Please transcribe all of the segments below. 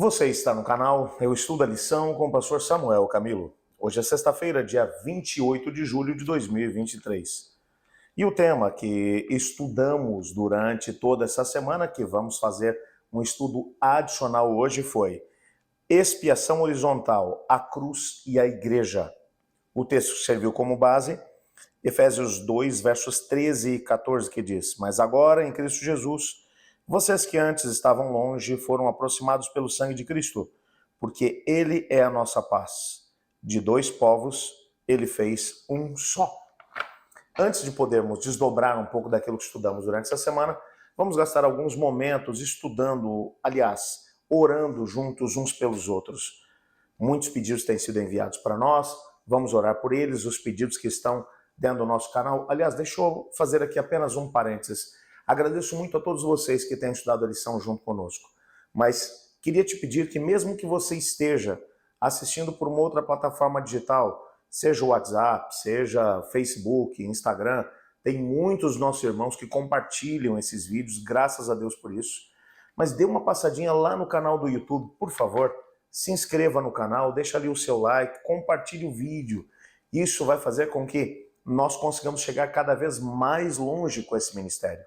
Você está no canal Eu Estudo a Lição com o pastor Samuel Camilo. Hoje é sexta-feira, dia 28 de julho de 2023. E o tema que estudamos durante toda essa semana, que vamos fazer um estudo adicional hoje, foi Expiação Horizontal, a Cruz e a Igreja. O texto serviu como base Efésios 2, versos 13 e 14, que diz: Mas agora, em Cristo Jesus, vocês que antes estavam longe foram aproximados pelo sangue de Cristo, porque Ele é a nossa paz. De dois povos, Ele fez um só. Antes de podermos desdobrar um pouco daquilo que estudamos durante essa semana, vamos gastar alguns momentos estudando, aliás, orando juntos uns pelos outros. Muitos pedidos têm sido enviados para nós, vamos orar por eles, os pedidos que estão dentro do nosso canal. Aliás, deixa eu fazer aqui apenas um parênteses. Agradeço muito a todos vocês que têm estudado a lição junto conosco, mas queria te pedir que mesmo que você esteja assistindo por uma outra plataforma digital, seja o WhatsApp, seja Facebook, Instagram, tem muitos nossos irmãos que compartilham esses vídeos, graças a Deus por isso, mas dê uma passadinha lá no canal do YouTube, por favor, se inscreva no canal, deixa ali o seu like, compartilhe o vídeo. Isso vai fazer com que nós consigamos chegar cada vez mais longe com esse ministério.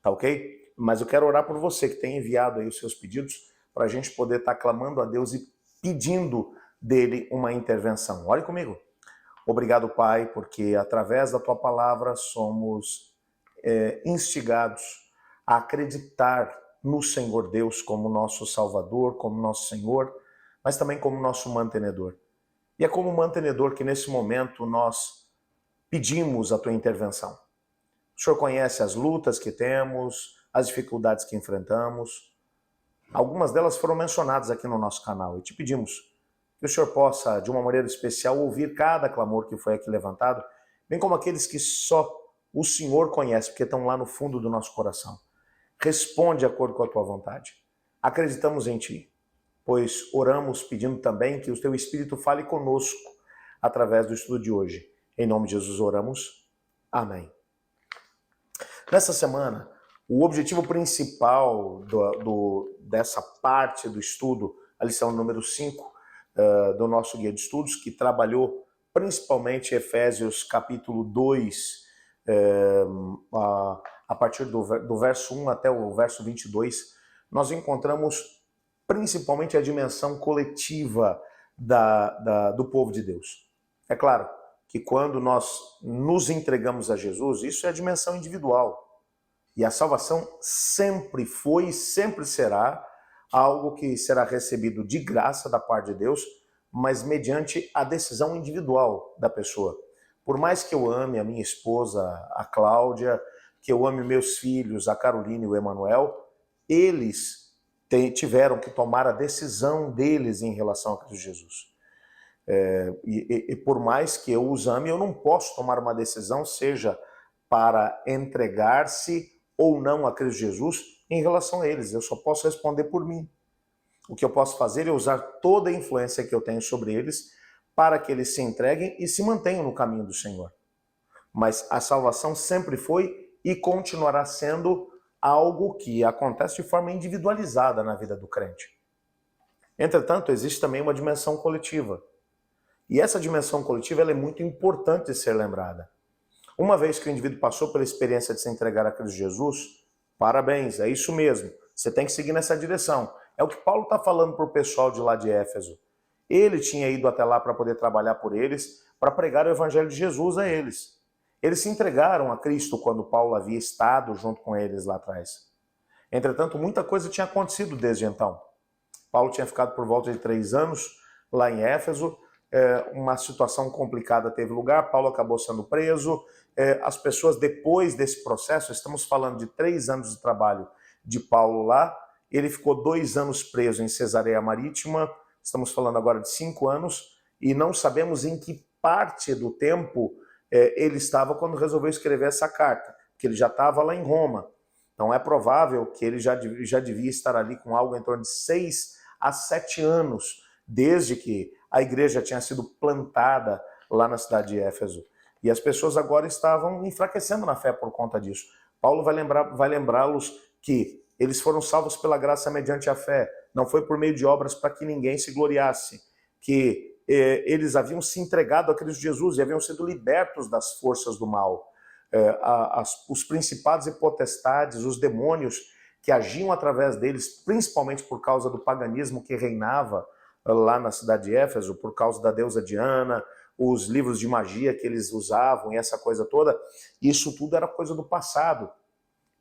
Tá ok? Mas eu quero orar por você que tem enviado aí os seus pedidos para a gente poder estar clamando a Deus e pedindo dele uma intervenção. Ore comigo. Obrigado, Pai, porque através da Tua palavra somos instigados a acreditar no Senhor Deus como nosso Salvador, como nosso Senhor, mas também como nosso mantenedor. E é como mantenedor que nesse momento nós pedimos a Tua intervenção. O Senhor conhece as lutas que temos, as dificuldades que enfrentamos. Algumas delas foram mencionadas aqui no nosso canal e te pedimos que o Senhor possa, de uma maneira especial, ouvir cada clamor que foi aqui levantado, bem como aqueles que só o Senhor conhece, porque estão lá no fundo do nosso coração. Responde de acordo com a Tua vontade. Acreditamos em Ti, pois oramos pedindo também que o Teu Espírito fale conosco através do estudo de hoje. Em nome de Jesus oramos. Amém. Nessa semana, o objetivo principal dessa parte do estudo, a lição número 5 do nosso guia de estudos, que trabalhou principalmente Efésios capítulo 2, a partir do verso 1 até o verso 22, nós encontramos principalmente a dimensão coletiva do povo de Deus. É claro que quando nós nos entregamos a Jesus, isso é a dimensão individual. E a salvação sempre foi e sempre será algo que será recebido de graça da parte de Deus, mas mediante a decisão individual da pessoa. Por mais que eu ame a minha esposa, a Cláudia, que eu ame meus filhos, a Carolina e o Emanuel, eles tiveram que tomar a decisão deles em relação a Cristo Jesus. E por mais que eu os ame, eu não posso tomar uma decisão, seja para entregar-se ou não a Cristo Jesus em relação a eles. Eu só posso responder por mim. O que eu posso fazer é usar toda a influência que eu tenho sobre eles para que eles se entreguem e se mantenham no caminho do Senhor. Mas a salvação sempre foi e continuará sendo algo que acontece de forma individualizada na vida do crente. Entretanto, existe também uma dimensão coletiva. E essa dimensão coletiva ela é muito importante de ser lembrada. Uma vez que o indivíduo passou pela experiência de se entregar a Cristo Jesus, parabéns, é isso mesmo. Você tem que seguir nessa direção. É o que Paulo está falando para o pessoal de lá de Éfeso. Ele tinha ido até lá para poder trabalhar por eles, para pregar o evangelho de Jesus a eles. Eles se entregaram a Cristo quando Paulo havia estado junto com eles lá atrás. Entretanto, muita coisa tinha acontecido desde então. Paulo tinha ficado por volta de 3 anos lá em Éfeso. Uma situação complicada teve lugar, Paulo acabou sendo preso. As pessoas, depois desse processo, estamos falando de 3 anos de trabalho de Paulo lá, ele ficou 2 anos preso em Cesareia Marítima, estamos falando agora de 5 anos, e não sabemos em que parte do tempo ele estava quando resolveu escrever essa carta, porque ele já estava lá em Roma. Então é provável que ele já devia estar ali com algo em torno de 6 a 7 anos, desde que a igreja tinha sido plantada lá na cidade de Éfeso. E as pessoas agora estavam enfraquecendo na fé por conta disso. Paulo vai lembrá-los que eles foram salvos pela graça mediante a fé, não foi por meio de obras para que ninguém se gloriasse, que eles haviam se entregado a Cristo Jesus e haviam sido libertos das forças do mal. Os principados e potestades, os demônios que agiam através deles, principalmente por causa do paganismo que reinava lá na cidade de Éfeso, por causa da deusa Diana, os livros de magia que eles usavam e essa coisa toda, isso tudo era coisa do passado,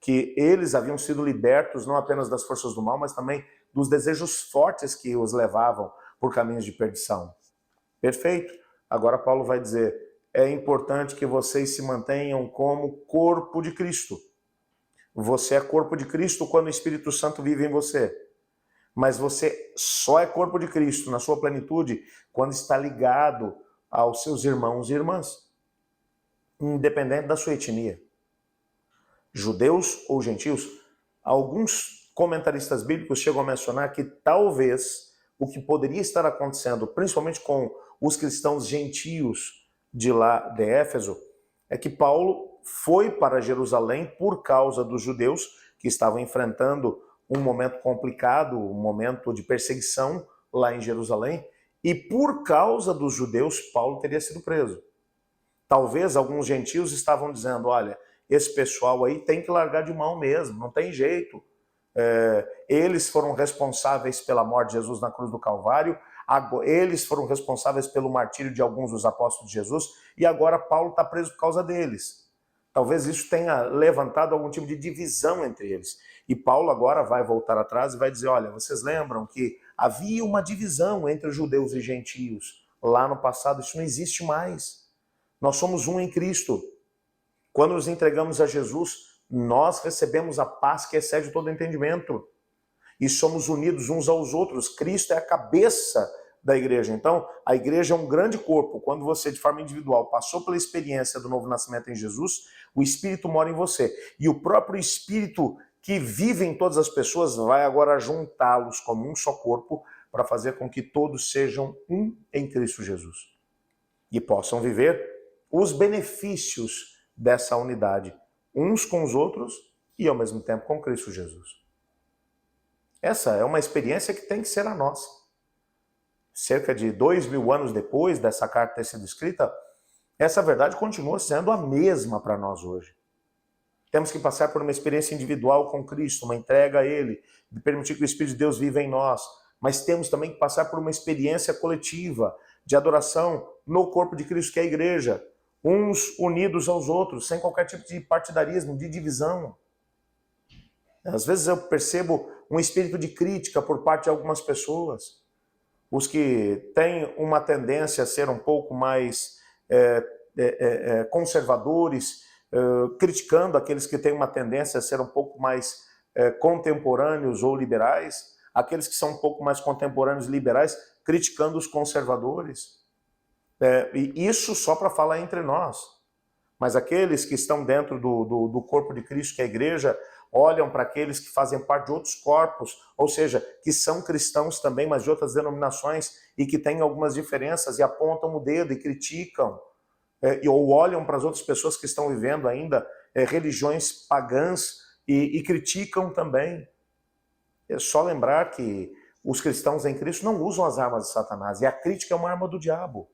que eles haviam sido libertos não apenas das forças do mal, mas também dos desejos fortes que os levavam por caminhos de perdição. Perfeito. Agora Paulo vai dizer, é importante que vocês se mantenham como corpo de Cristo. Você é corpo de Cristo quando o Espírito Santo vive em você. Mas você só é corpo de Cristo na sua plenitude quando está ligado aos seus irmãos e irmãs, independente da sua etnia. Judeus ou gentios, alguns comentaristas bíblicos chegam a mencionar que talvez o que poderia estar acontecendo, principalmente com os cristãos gentios de lá de Éfeso, é que Paulo foi para Jerusalém por causa dos judeus que estavam enfrentando um momento complicado, um momento de perseguição lá em Jerusalém, e por causa dos judeus, Paulo teria sido preso. Talvez alguns gentios estavam dizendo, olha, esse pessoal aí tem que largar de mão mesmo, não tem jeito. Eles foram responsáveis pela morte de Jesus na cruz do Calvário, eles foram responsáveis pelo martírio de alguns dos apóstolos de Jesus, e agora Paulo está preso por causa deles. Talvez isso tenha levantado algum tipo de divisão entre eles. E Paulo agora vai voltar atrás e vai dizer, olha, vocês lembram que havia uma divisão entre os judeus e gentios lá no passado, isso não existe mais. Nós somos um em Cristo. Quando nos entregamos a Jesus, nós recebemos a paz que excede todo entendimento. E somos unidos uns aos outros. Cristo é a cabeça da igreja. Então, a igreja é um grande corpo. Quando você, de forma individual, passou pela experiência do novo nascimento em Jesus, o Espírito mora em você. E o próprio Espírito que vive em todas as pessoas vai agora juntá-los como um só corpo para fazer com que todos sejam um em Cristo Jesus. E possam viver os benefícios dessa unidade, uns com os outros e ao mesmo tempo com Cristo Jesus. Essa é uma experiência que tem que ser a nossa. Cerca de 2000 anos depois dessa carta ter sido escrita, essa verdade continua sendo a mesma para nós hoje. Temos que passar por uma experiência individual com Cristo, uma entrega a Ele, de permitir que o Espírito de Deus viva em nós, mas temos também que passar por uma experiência coletiva de adoração no corpo de Cristo, que é a igreja, uns unidos aos outros, sem qualquer tipo de partidarismo, de divisão. Às vezes eu percebo um espírito de crítica por parte de algumas pessoas, os que têm uma tendência a ser um pouco mais conservadores, criticando aqueles que têm uma tendência a ser um pouco mais contemporâneos ou liberais, aqueles que são um pouco mais contemporâneos e liberais, criticando os conservadores. E isso só para falar entre nós. Mas aqueles que estão dentro do corpo de Cristo, que é a igreja, olham para aqueles que fazem parte de outros corpos, ou seja, que são cristãos também, mas de outras denominações, e que têm algumas diferenças, e apontam o dedo e criticam, ou olham para as outras pessoas que estão vivendo ainda religiões pagãs e criticam também. É só lembrar que os cristãos em Cristo não usam as armas de Satanás, e a crítica é uma arma do diabo.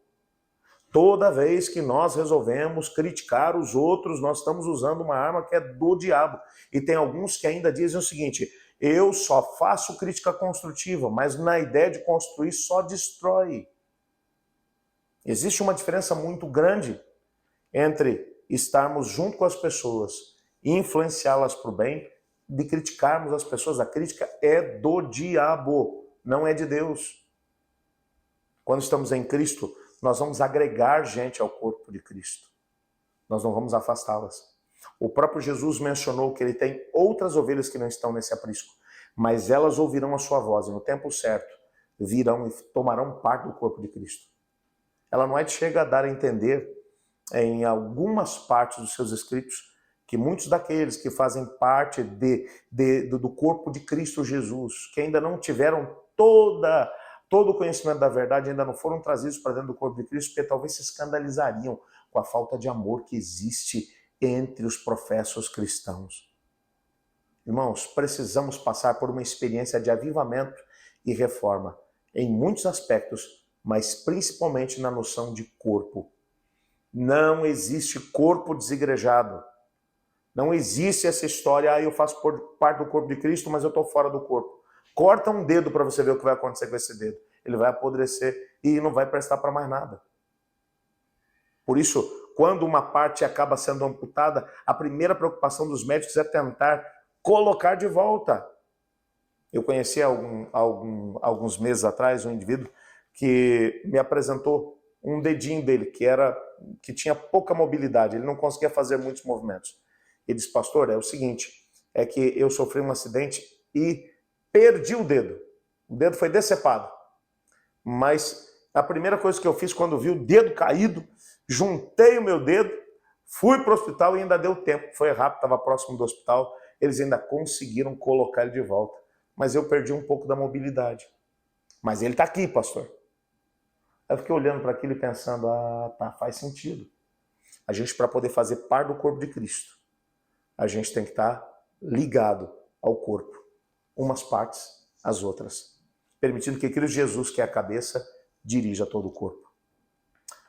Toda vez que nós resolvemos criticar os outros, nós estamos usando uma arma que é do diabo. E tem alguns que ainda dizem o seguinte, eu só faço crítica construtiva, mas na ideia de construir só destrói. Existe uma diferença muito grande entre estarmos junto com as pessoas e influenciá-las para o bem, de criticarmos as pessoas. A crítica é do diabo, não é de Deus. Quando estamos em Cristo, nós vamos agregar gente ao corpo de Cristo. Nós não vamos afastá-las. O próprio Jesus mencionou que ele tem outras ovelhas que não estão nesse aprisco, mas elas ouvirão a sua voz e no tempo certo virão e tomarão parte do corpo de Cristo. Ela não chega a dar a entender em algumas partes dos seus escritos que muitos daqueles que fazem parte do corpo de Cristo Jesus, que ainda não tiveram todo o conhecimento da verdade, ainda não foram trazidos para dentro do corpo de Cristo, porque talvez se escandalizariam com a falta de amor que existe entre os professos cristãos. Irmãos, precisamos passar por uma experiência de avivamento e reforma em muitos aspectos, mas principalmente na noção de corpo. Não existe corpo desigrejado. Não existe essa história, eu faço parte do corpo de Cristo, mas eu estou fora do corpo. Corta um dedo para você ver o que vai acontecer com esse dedo. Ele vai apodrecer e não vai prestar para mais nada. Por isso, quando uma parte acaba sendo amputada, a primeira preocupação dos médicos é tentar colocar de volta. Eu conheci alguns meses atrás um indivíduo que me apresentou um dedinho dele, que tinha pouca mobilidade, ele não conseguia fazer muitos movimentos. Ele disse, pastor, é o seguinte, é que eu sofri um acidente e perdi o dedo. O dedo foi decepado. Mas a primeira coisa que eu fiz quando vi o dedo caído, juntei o meu dedo, fui para o hospital e ainda deu tempo. Foi rápido, estava próximo do hospital, eles ainda conseguiram colocar ele de volta. Mas eu perdi um pouco da mobilidade. Mas ele está aqui, pastor. Eu fiquei olhando para aquilo e pensando, tá, faz sentido. A gente, para poder fazer parte do corpo de Cristo, a gente tem que estar ligado ao corpo, umas partes às outras, permitindo que Cristo Jesus, que é a cabeça, dirija todo o corpo.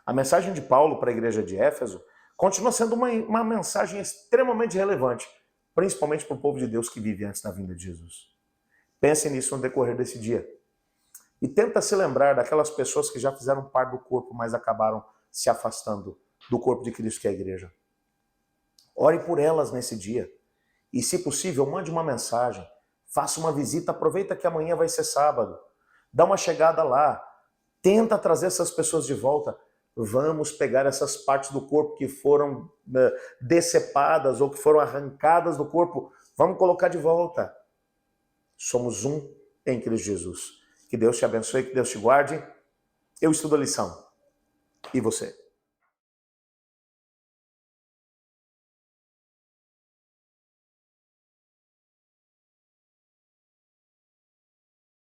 A mensagem de Paulo para a igreja de Éfeso continua sendo uma mensagem extremamente relevante, principalmente para o povo de Deus que vive antes da vinda de Jesus. Pense nisso no decorrer desse dia. E tenta se lembrar daquelas pessoas que já fizeram parte do corpo, mas acabaram se afastando do corpo de Cristo, que é a igreja. Ore por elas nesse dia. E, se possível, mande uma mensagem. Faça uma visita. Aproveita que amanhã vai ser sábado. Dá uma chegada lá. Tenta trazer essas pessoas de volta. Vamos pegar essas partes do corpo que foram decepadas ou que foram arrancadas do corpo. Vamos colocar de volta. Somos um em Cristo Jesus. Que Deus te abençoe, que Deus te guarde. Eu estudo a lição. E você?